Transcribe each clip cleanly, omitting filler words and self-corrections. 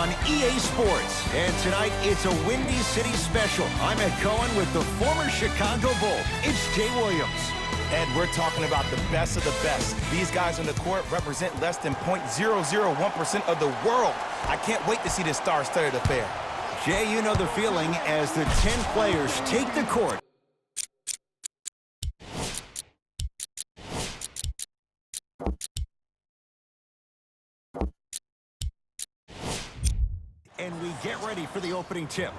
on EA Sports. And tonight, it's a Windy City special. I'm Ed Cohen with the former Chicago Bull. It's Jay Williams. Ed, we're talking about the best of the best. These guys on the court represent less than 0.001% of the world. I can't wait to see this star-studded affair. Jay, you know the feeling as the 10 players take the court. And we get ready for the opening tip.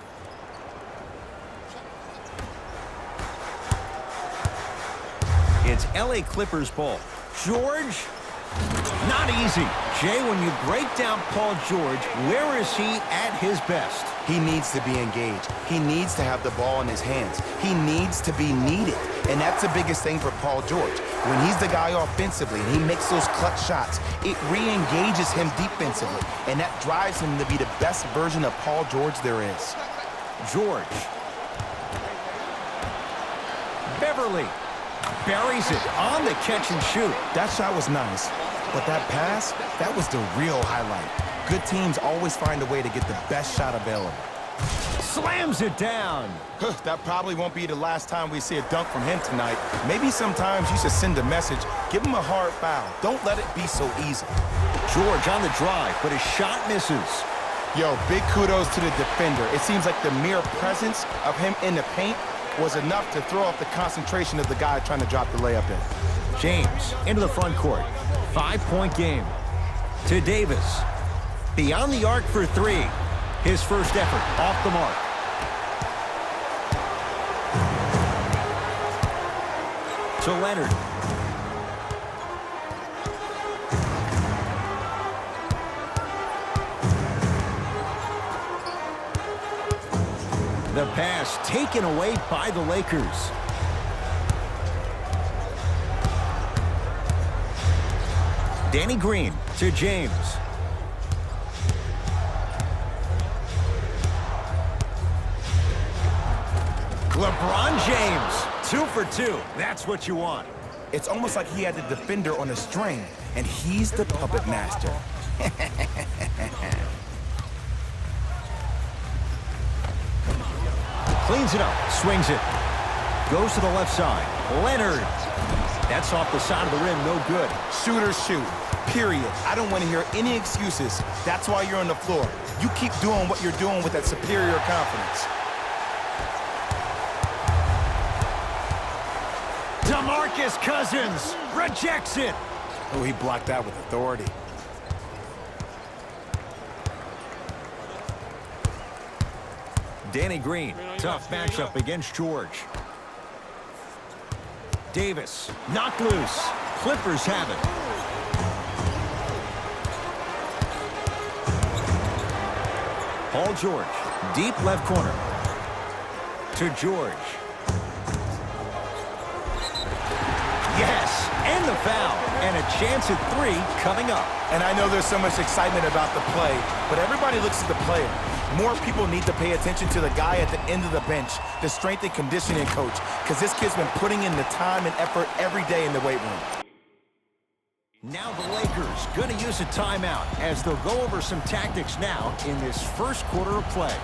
It's LA Clippers ball. George, not easy. Jay, when you break down Paul George, where is he at his best? He needs to be engaged. He needs to have the ball in his hands. He needs to be needed. And that's the biggest thing for Paul George. When he's the guy offensively and he makes those clutch shots, it re-engages him defensively. And that drives him to be the best version of Paul George there is. George. Beverly buries it on the catch and shoot. That shot was nice, but that pass, that was the real highlight. Good teams always find a way to get the best shot available. Slams it down. That probably won't be the last time we see a dunk from him tonight. Maybe sometimes you should send a message. Give him a hard foul. Don't let it be so easy. George on the drive, but his shot misses. Yo, big kudos to the defender. It seems like the mere presence of him in the paint was enough to throw off the concentration of the guy trying to drop the layup in. James into the front court. 5-point game. To Davis. Beyond the arc for three. His first effort off the mark. To Leonard. The pass taken away by the Lakers. Danny Green to James. LeBron James, 2 for 2. That's what you want. It's almost like he had the defender on a string, and he's the puppet master. Cleans it up, swings it. Goes to the left side. Leonard. That's off the side of the rim, no good. Shooters shoot, period. I don't want to hear any excuses. That's why you're on the floor. You keep doing what you're doing with that superior confidence. DeMarcus Cousins rejects it. Oh, he blocked that with authority. Danny Green, tough matchup against George. Davis, knocked loose. Clippers have it. Paul George, deep left corner. To George. Yes, and the foul. And a chance at three coming up. And I know there's so much excitement about the play, but everybody looks at the player. More people need to pay attention to the guy at the end of the bench, the strength and conditioning coach, because this kid's been putting in the time and effort every day in the weight room. Now the Lakers going to use a timeout as they'll go over some tactics now in this first quarter of play.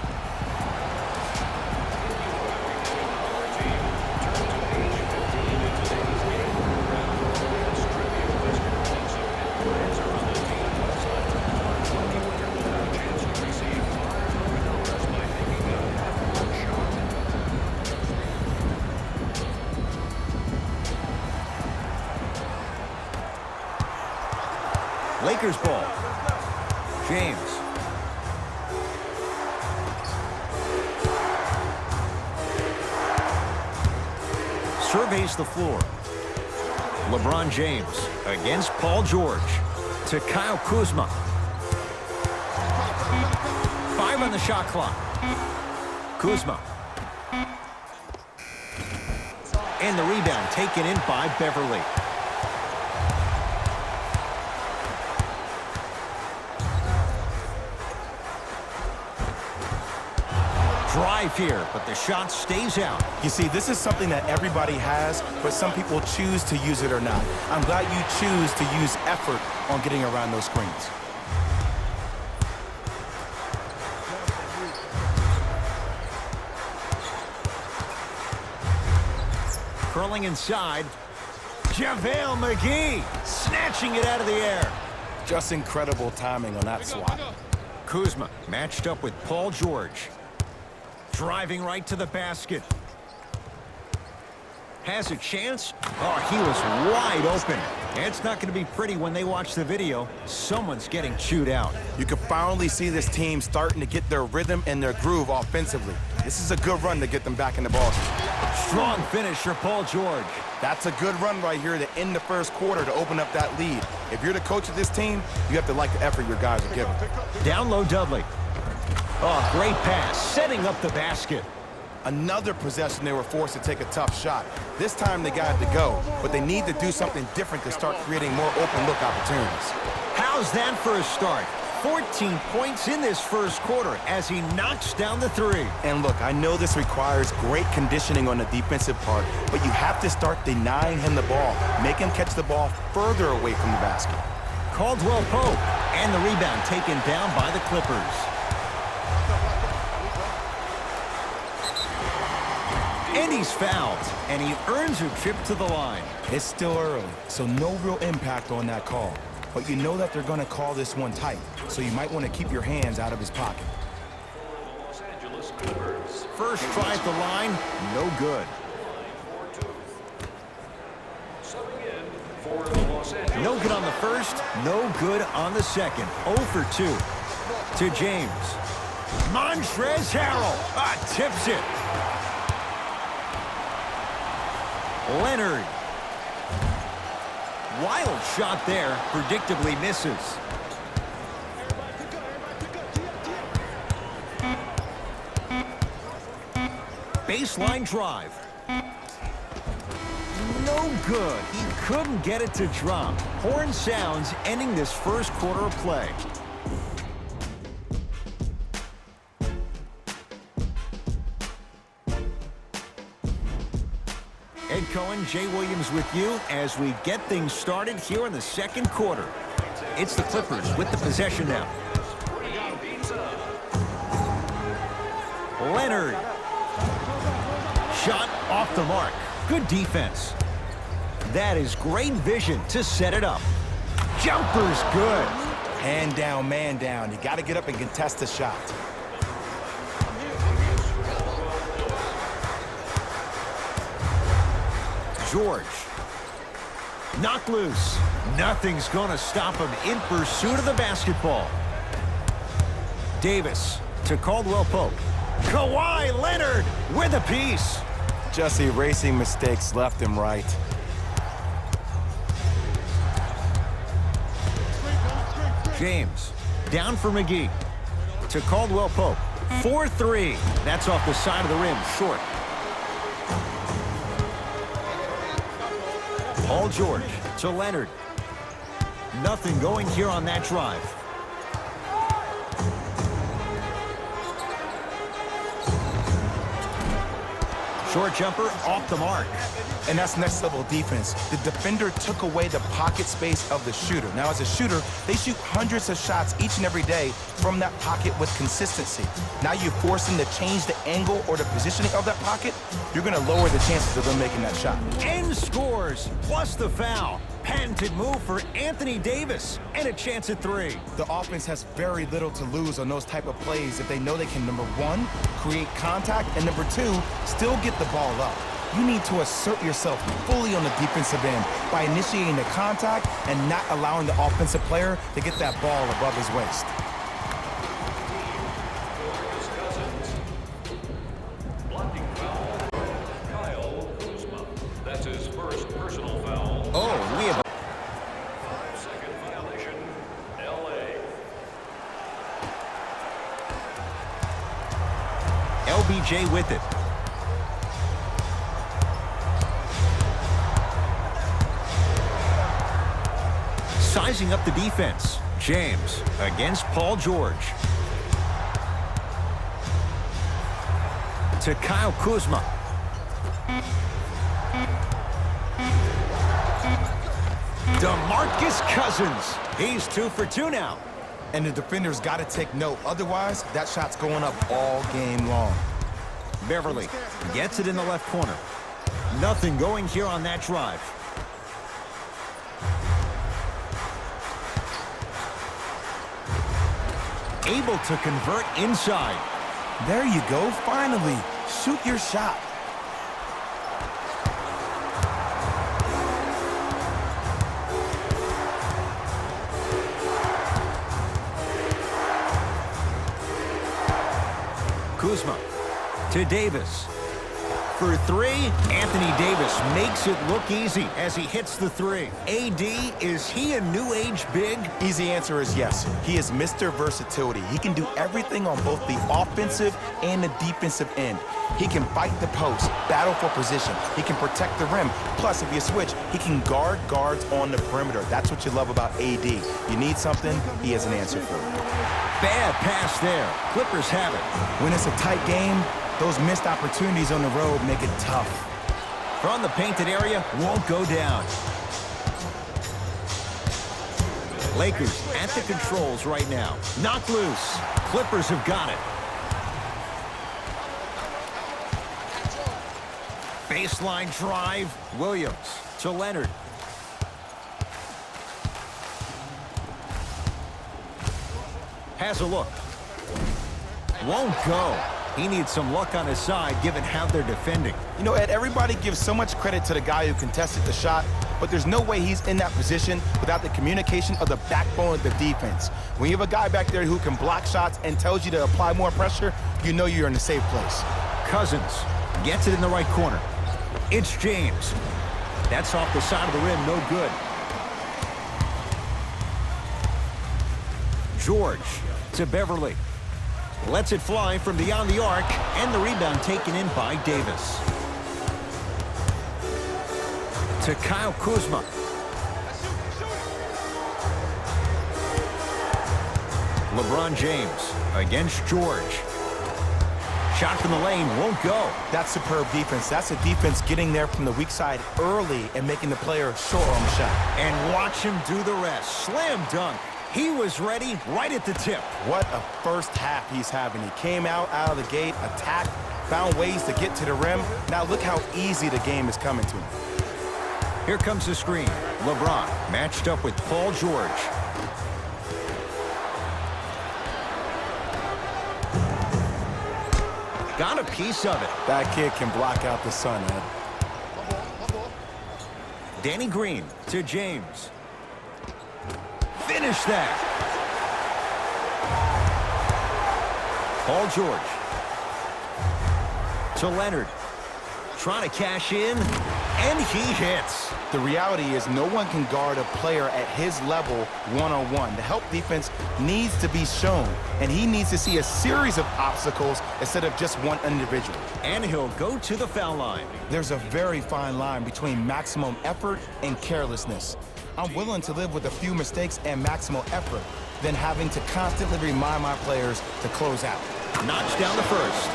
Lakers ball. James. Surveys the floor. LeBron James against Paul George. To Kyle Kuzma. 5 on the shot clock. Kuzma. And the rebound taken in by Beverly. Drive here, but the shot stays out. You see, this is something that everybody has, but some people choose to use it or not. I'm glad you choose to use effort on getting around those screens. Curling inside. JaVale McGee snatching it out of the air. Just incredible timing on that swat. Kuzma matched up with Paul George. Driving right to the basket. Has a chance. Oh, he was wide open. It's not going to be pretty when they watch the video. Someone's getting chewed out. You can finally see this team starting to get their rhythm and their groove offensively. This is a good run to get them back in the ball. Strong finish for Paul George. That's a good run right here to end the first quarter to open up that lead. If you're the coach of this team, you have to like the effort your guys are giving. Down low, Dudley. Oh, great pass, setting up the basket. Another possession they were forced to take a tough shot. This time they got to go, but they need to do something different to start creating more open look opportunities. How's that for a start? 14 points in this first quarter as he knocks down the three. And look, I know this requires great conditioning on the defensive part, but you have to start denying him the ball. Make him catch the ball further away from the basket. Caldwell Pope, and the rebound taken down by the Clippers. And he's fouled, and he earns a trip to the line. It's still early, so no real impact on that call. But you know that they're going to call this one tight, so you might want to keep your hands out of his pocket. First try at the line, no good. No good on the first, no good on the second. 0 for 2 to James. Montrezl Harrell tips it. Leonard. Wild shot there, predictably misses. Baseline drive. No good. He couldn't get it to drop. Horn sounds ending this first quarter of play. Ed Cohen, Jay Williams with you as we get things started here in the second quarter. It's the Clippers with the possession now. Leonard. Shot off the mark. Good defense. That is great vision to set it up. Jumper's good. Hand down, man down. You got to get up and contest the shot. George. Knocked loose. Nothing's going to stop him in pursuit of the basketball. Davis to Caldwell Pope. Kawhi Leonard with a piece. Just erasing mistakes left and right. James down for McGee to Caldwell Pope. 4-3. That's off the side of the rim, short. Paul George to Leonard. Nothing going here on that drive. Short jumper off the mark. And that's next level defense. The defender took away the pocket space of the shooter. Now, as a shooter, they shoot hundreds of shots each and every day from that pocket with consistency. Now you force them to change the angle or the positioning of that pocket, you're going to lower the chances of them making that shot. And scores, plus the foul. Patented move for Anthony Davis, and a chance at three. The offense has very little to lose on those type of plays if they know they can, number one, create contact, and number two, still get the ball up. You need to assert yourself fully on the defensive end by initiating the contact and not allowing the offensive player to get that ball above his waist. Blocking foul, Kyle Kuzma. That's his first personal foul. Oh, we have a 5-second violation, LA. LBJ with it. Sizing up the defense. James against Paul George. To Kyle Kuzma. DeMarcus Cousins. He's 2 for 2 now. And the defender's got to take note. Otherwise, that shot's going up all game long. Beverly gets it in the left corner. Nothing going here on that drive. Able to convert inside. There you go, finally. Shoot your shot. Kuzma to Davis. For three, Anthony Davis makes it look easy as he hits the three. AD, is he a new age big? Easy answer is yes. He is Mr. Versatility. He can do everything on both the offensive and the defensive end. He can fight the post, battle for position. He can protect the rim. Plus, if you switch, he can guard guards on the perimeter. That's what you love about AD. You need something, he has an answer for it. Bad pass there. Clippers have it. When it's a tight game, those missed opportunities on the road make it tough. From the painted area, won't go down. Lakers at the controls right now. Knock loose. Clippers have got it. Baseline drive. Williams to Leonard. Has a look. Won't go. He needs some luck on his side given how they're defending. You know, Ed, everybody gives so much credit to the guy who contested the shot, but there's no way he's in that position without the communication of the backbone of the defense. When you have a guy back there who can block shots and tells you to apply more pressure, you know you're in a safe place. Cousins gets it in the right corner. It's James. That's off the side of the rim, no good. George to Beverly. Lets it fly from beyond the arc, and the rebound taken in by Davis. To Kyle Kuzma. LeBron James against George. Shot from the lane, won't go. That's superb defense. That's a defense getting there from the weak side early and making the player short on the shot. And watch him do the rest. Slam dunk. He was ready right at the tip. What a first half he's having. He came out of the gate, attacked, found ways to get to the rim. Now look how easy the game is coming to him. Here comes the screen. LeBron matched up with Paul George. Got a piece of it. That kid can block out the sun, Ed. Danny Green to James. Finish that. Paul George. To Leonard. Trying to cash in, and he hits. The reality is no one can guard a player at his level one-on-one. The help defense needs to be shown, and he needs to see a series of obstacles instead of just one individual. And he'll go to the foul line. There's a very fine line between maximum effort and carelessness. I'm willing to live with a few mistakes and maximal effort than having to constantly remind my players to close out. Knocks down the first.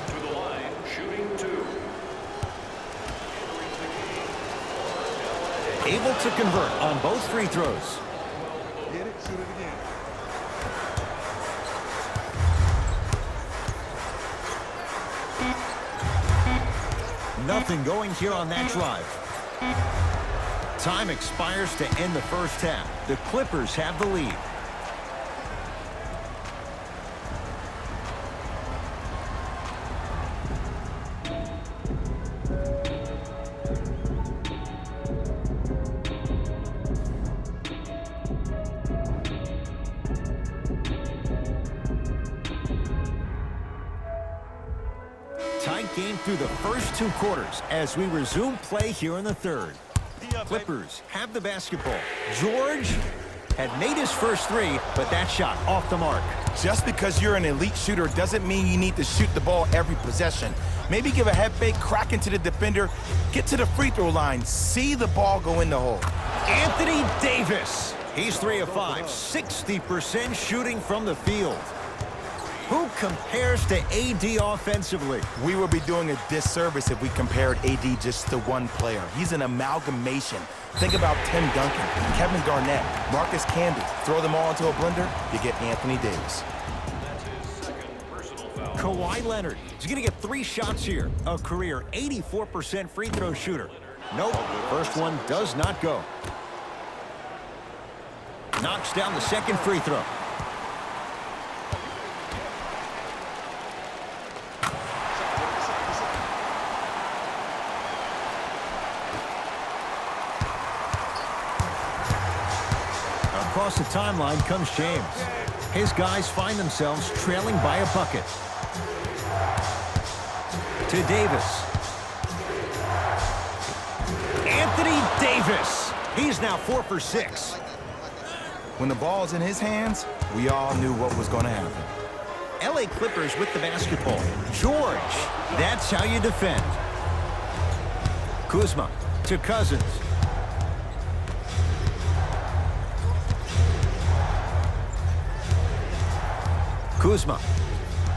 To the line, shooting two. Able to convert on both free throws. Get it, shoot it again. Nothing going here on that drive. Time expires to end the first half. The Clippers have the lead. Tight game through the first two quarters as we resume play here in the third. Clippers have the basketball. George had made his first three, but that shot off the mark. Just because you're an elite shooter doesn't mean you need to shoot the ball every possession. Maybe give a head fake, crack into the defender, get to the free throw line, see the ball go in the hole. Anthony Davis. He's 3 of 5, 60% shooting from the field. Who compares to AD offensively? We would be doing a disservice if we compared AD just to one player. He's an amalgamation. Think about Tim Duncan, Kevin Garnett, Marcus Camby. Throw them all into a blender, you get Anthony Davis. That's his second personal foul. Kawhi Leonard is going to get 3 shots here. A career 84% free throw shooter. Nope, first one does not go. Knocks down the second free throw. Across the timeline comes James. His guys find themselves trailing by a bucket. To Davis. Anthony Davis. He's now 4 for 6. When the ball's in his hands, we all knew what was going to happen. LA Clippers with the basketball. George. That's how you defend. Kuzma to Cousins. Kuzma.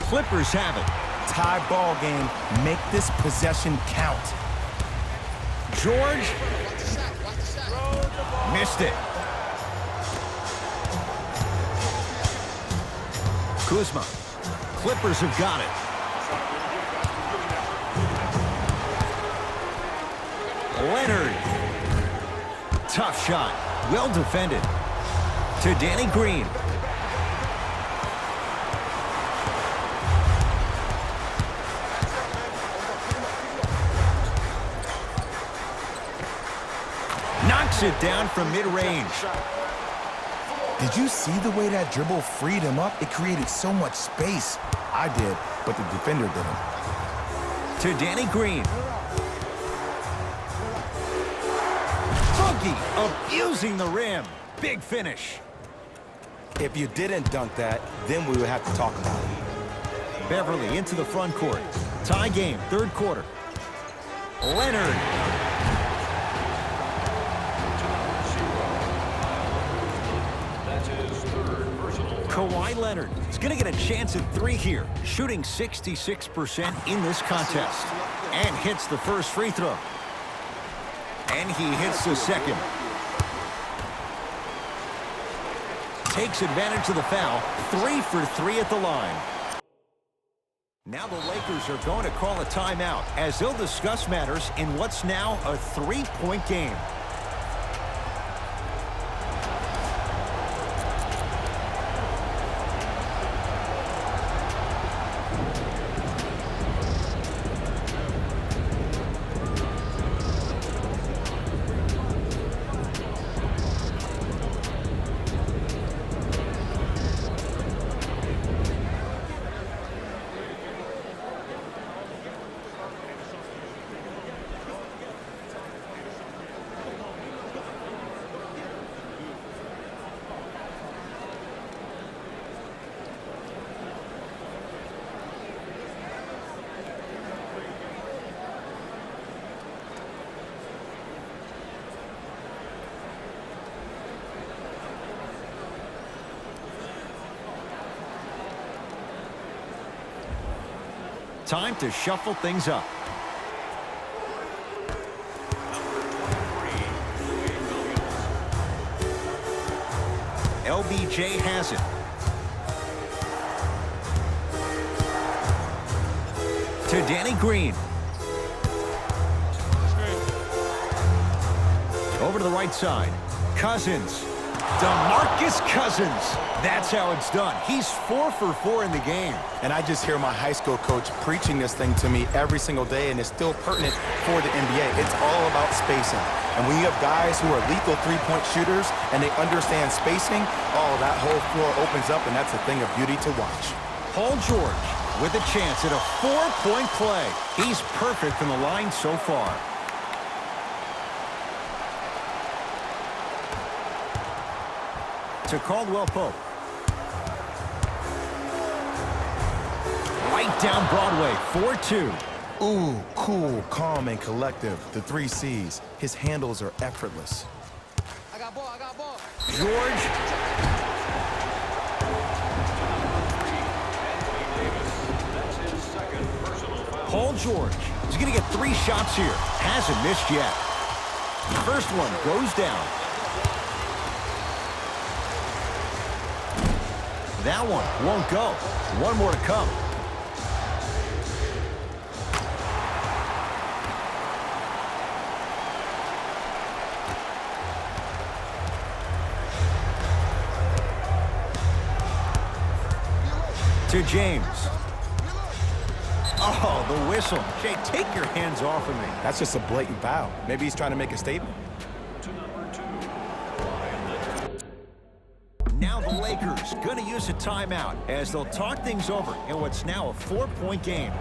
Clippers have it. Tie ball game. Make this possession count. George. Missed it. Kuzma. Clippers have got it. Leonard. Tough shot. Well defended. To Danny Green. Knocks it down from mid-range. Did you see the way that dribble freed him up? It created so much space. I did, but the defender didn't. To Danny Green. Boogie abusing the rim. Big finish. If you didn't dunk that, then we would have to talk about it. Beverly into the front court. Tie game, third quarter. Leonard. Kawhi Leonard is going to get a chance at 3 here, shooting 66% in this contest. And hits the first free throw. And he hits the second. Takes advantage of the foul. 3 for 3 at the line. Now the Lakers are going to call a timeout as they'll discuss matters in what's now a 3-point game. Time to shuffle things up. LBJ has it. To Danny Green. Over to the right side. Cousins. DeMarcus Cousins. That's how it's done. He's 4 for 4 in the game. And I just hear my high school coach preaching this thing to me every single day, and it's still pertinent for the NBA. It's all about spacing. And when you have guys who are lethal three-point shooters and they understand spacing, oh, that whole floor opens up, and that's a thing of beauty to watch. Paul George with a chance at a 4-point play. He's perfect from the line so far. To Caldwell Pope. Right down Broadway, 4-2. Ooh, cool, calm, and collective. The 3 C's. His handles are effortless. I got ball. George. Paul George is going to get 3 shots here. Hasn't missed yet. First one goes down. That one won't go. One more to come. to James. Oh, the whistle. Jay, take your hands off of me. That's just a blatant foul. Maybe he's trying to make a statement. Now the Lakers going to use a timeout as they'll talk things over in what's now a 4-point game.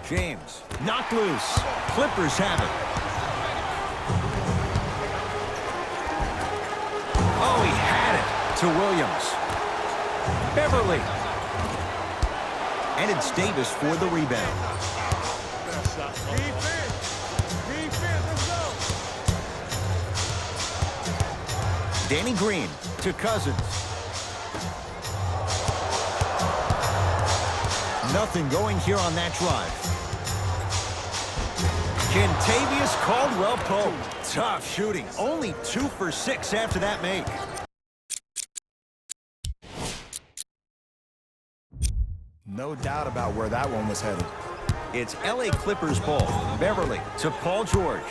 James, knocked loose. Clippers have it. Oh, he had it to Williams. Beverly. And it's Davis for the rebound. Danny Green to Cousins. Nothing going here on that drive. Kentavious Caldwell-Pope. Tough shooting. Only 2 for 6 after that make. No doubt about where that one was headed. It's LA Clippers ball. Beverly to Paul George.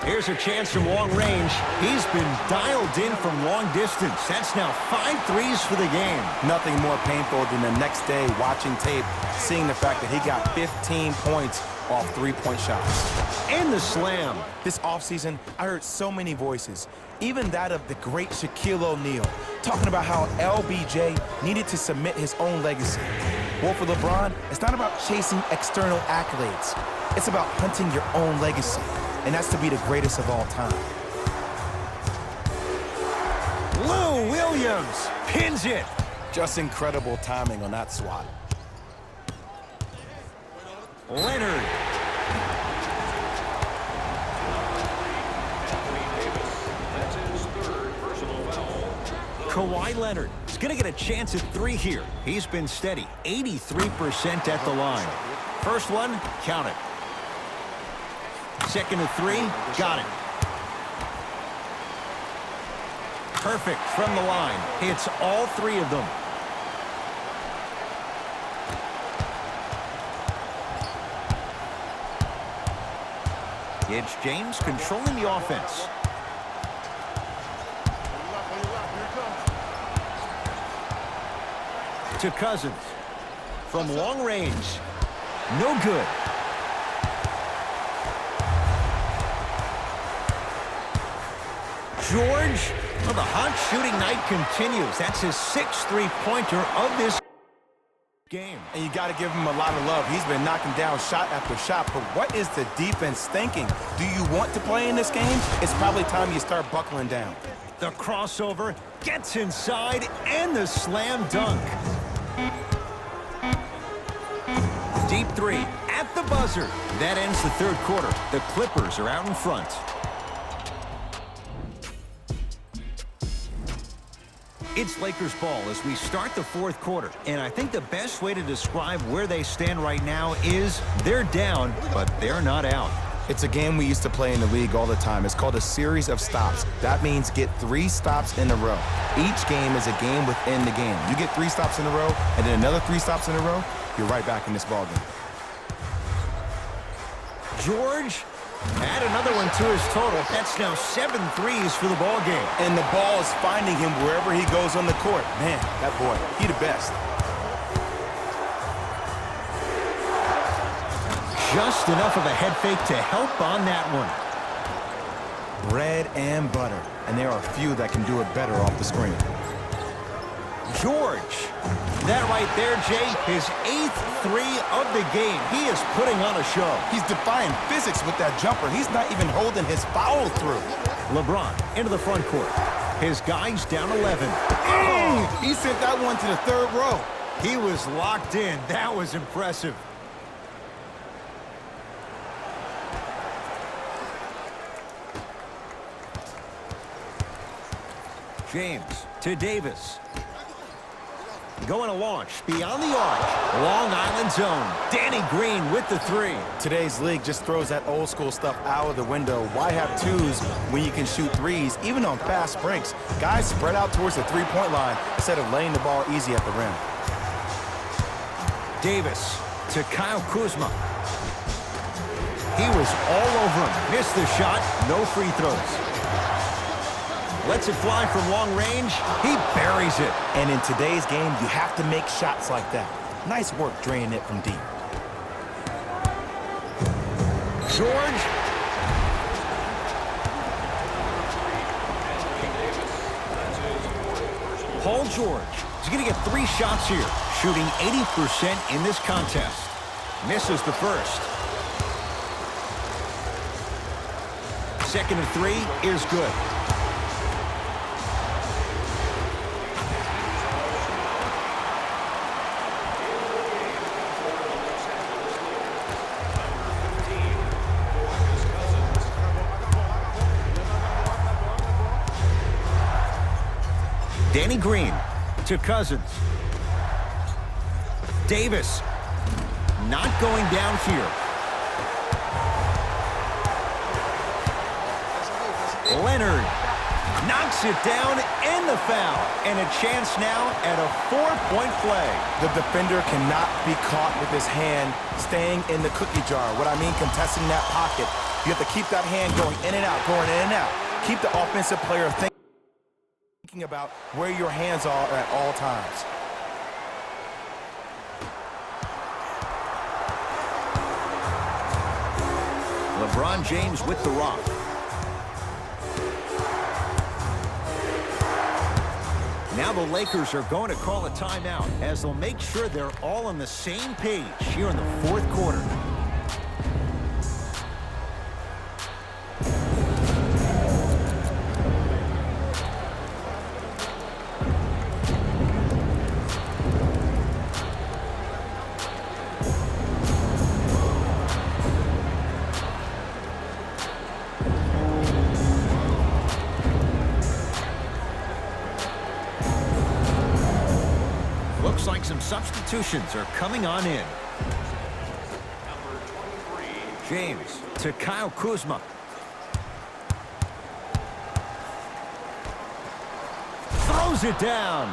Here's a chance from long range. He's been dialed in from long distance. That's now 5 threes for the game. Nothing more painful than the next day watching tape, seeing the fact that he got 15 points off 3-point shots. And the slam. This offseason, I heard so many voices, even that of the great Shaquille O'Neal, talking about how LBJ needed to submit his own legacy. Well, for LeBron, it's not about chasing external accolades. It's about hunting your own legacy. And that's to be the greatest of all time. Lou Williams pins it. Just incredible timing on that swat. Leonard. That's his third personal foul. Kawhi Leonard is going to get a chance at 3 here. He's been steady, 83% at the line. First one, count it. Second to 3, got it. Perfect from the line. Hits all 3 of them. It's James controlling the offense. To Cousins. From long range. No good. George, well, the hot shooting night continues. That's his 6th three-pointer of this game. And you got to give him a lot of love. He's been knocking down shot after shot. But what is the defense thinking? Do you want to play in this game? It's probably time you start buckling down. The crossover gets inside, and the slam dunk. Deep 3 at the buzzer. That ends the 3rd quarter. The Clippers are out in front. It's Lakers ball as we start the 4th quarter. And I think the best way to describe where they stand right now is they're down, but they're not out. It's a game we used to play in the league all the time. It's called a series of stops. That means get 3 stops in a row. Each game is a game within the game. You get 3 stops in a row, and then another 3 stops in a row, you're right back in this ball game. George, add another one to his total. That's now 7 threes for the ball game. And the ball is finding him wherever he goes on the court. Man, that boy, he the best. Just enough of a head fake to help on that one. Bread and butter. And there are few that can do it better off the screen. George. That right there, Jay, his 8th 3 of the game. He is putting on a show. He's defying physics with that jumper. He's not even holding his foul through. LeBron into the front court. His guys down 11. He sent that one to the 3rd row. He was locked in. That was impressive. James to Davis. Going to launch beyond the arc. Long Island zone. Danny Green with the three. Today's league just throws that old school stuff out of the window. Why have twos when you can shoot threes, even on fast breaks? Guys spread out towards the three-point line instead of laying the ball easy at the rim. Davis to Kyle Kuzma. He was all over him. Missed the shot. No free throws. Lets it fly from long range. He buries it. And in today's game, you have to make shots like that. Nice work draining it from deep. George. Paul George is going to get 3 shots here, shooting 80% in this contest. Misses the first. Second and 3 is good. Danny Green to Cousins. Davis not going down here. Leonard knocks it down and the foul. And a chance now at a 4-point play. The defender cannot be caught with his hand staying in the cookie jar. What I mean, contesting that pocket. You have to keep that hand going in and out, going in and out. Keep the offensive player thinking about where your hands are at all times. LeBron James with the rock. Now the Lakers are going to call a timeout as they'll make sure they're all on the same page here in the 4th quarter. Looks like some substitutions are coming on in. James to Kyle Kuzma. Throws it down.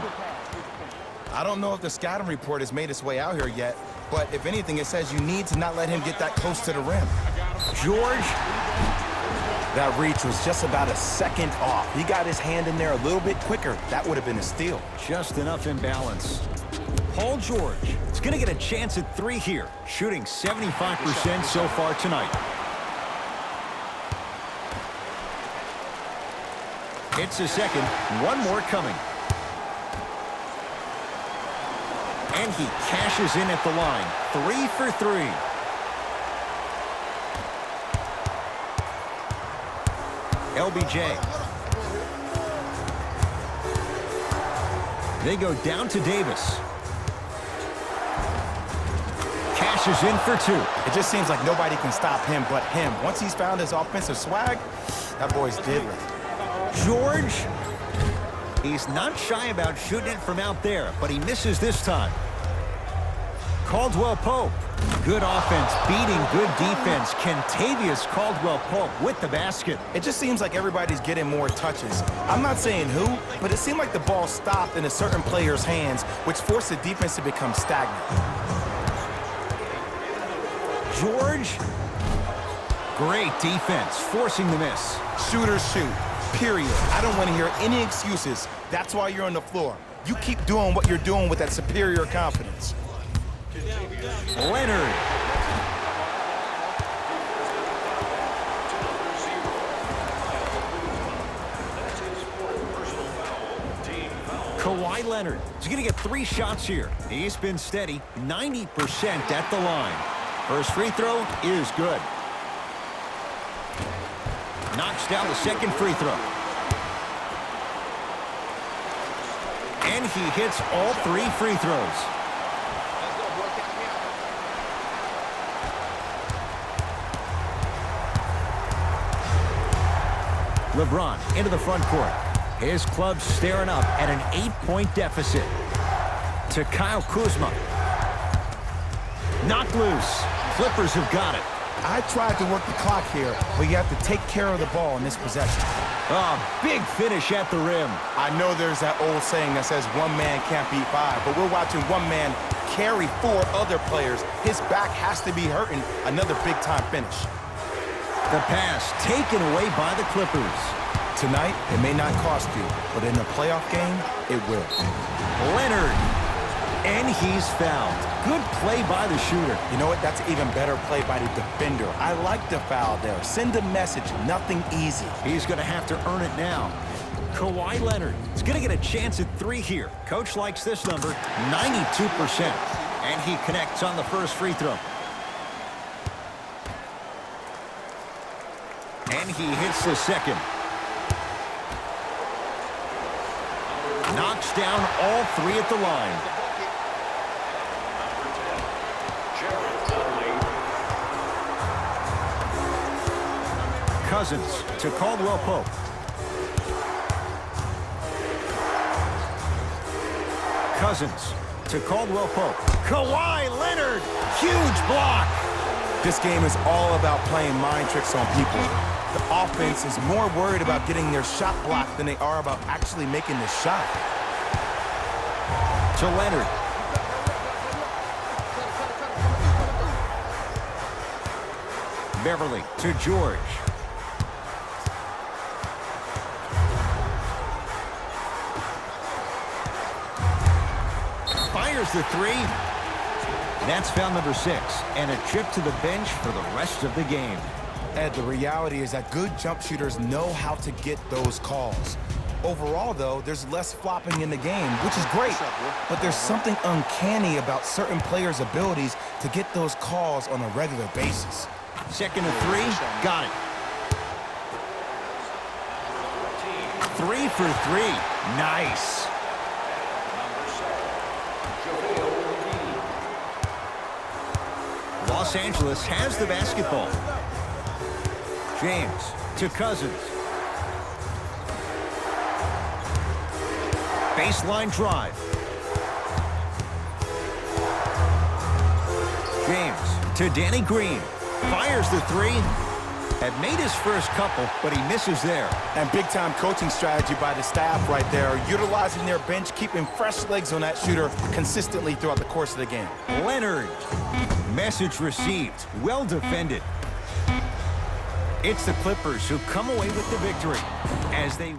I don't know if the scouting report has made its way out here yet, but if anything, it says you need to not let him get that close to the rim. George. That reach was just about a second off. He got his hand in there a little bit quicker. That would have been a steal. Just enough imbalance. Paul George is going to get a chance at 3 here, shooting 75% so far tonight. It's a second. One more coming. And he cashes in at the line. 3 for 3. LBJ. They go down to Davis. Cashes in for 2. It just seems like nobody can stop him but him. Once he's found his offensive swag, that boy's deadly. George. He's not shy about shooting it from out there, but he misses this time. Caldwell Pope. Good offense beating good defense. Kentavious Caldwell Pope with the basket. It just seems like everybody's getting more touches. I'm not saying who, but it seemed like the ball stopped in a certain player's hands, which forced the defense to become stagnant. George. Great defense, forcing the miss. Shooters shoot, period. I don't want to hear any excuses. That's why you're on the floor. You keep doing what you're doing with that superior confidence. Leonard. Kawhi Leonard is going to get 3 shots here. He's been steady, 90% at the line. First free throw is good. Knocks down the second free throw. And he hits all 3 free throws. LeBron into the front court. His club staring up at an 8-point deficit. to Kyle Kuzma. Knocked loose. Clippers have got it. I tried to work the clock here, but you have to take care of the ball in this possession. Oh, big finish at the rim. I know there's that old saying that says one man can't beat five, but we're watching one man carry 4 other players. His back has to be hurting. Another big-time finish. The pass taken away by the Clippers. Tonight, it may not cost you, but in a playoff game, it will. Leonard. And he's fouled. Good play by the shooter. You know what? That's even better play by the defender. I like the foul there. Send a message. Nothing easy. He's going to have to earn it now. Kawhi Leonard is going to get a chance at 3 here. Coach likes this number, 92%. And he connects on the first free throw. And he hits the second. Knocks down all 3 at the line. Cousins to Caldwell Pope. Cousins to Caldwell Pope. Kawhi Leonard, huge block. This game is all about playing mind tricks on people. The offense is more worried about getting their shot blocked than they are about actually making the shot. To Leonard. Beverly to George. Fires the 3. That's foul number 6, and a trip to the bench for the rest of the game. Ed, the reality is that good jump shooters know how to get those calls. Overall, though, there's less flopping in the game, which is great. But there's something uncanny about certain players' abilities to get those calls on a regular basis. Second and 3, got it. 3 for 3, nice. Los Angeles has the basketball. James to Cousins. Baseline drive. James to Danny Green. Fires the 3. Had made his first couple, but he misses there. And big-time coaching strategy by the staff right there, utilizing their bench, keeping fresh legs on that shooter consistently throughout the course of the game. Leonard. Message received. Well defended. It's the Clippers who come away with the victory as they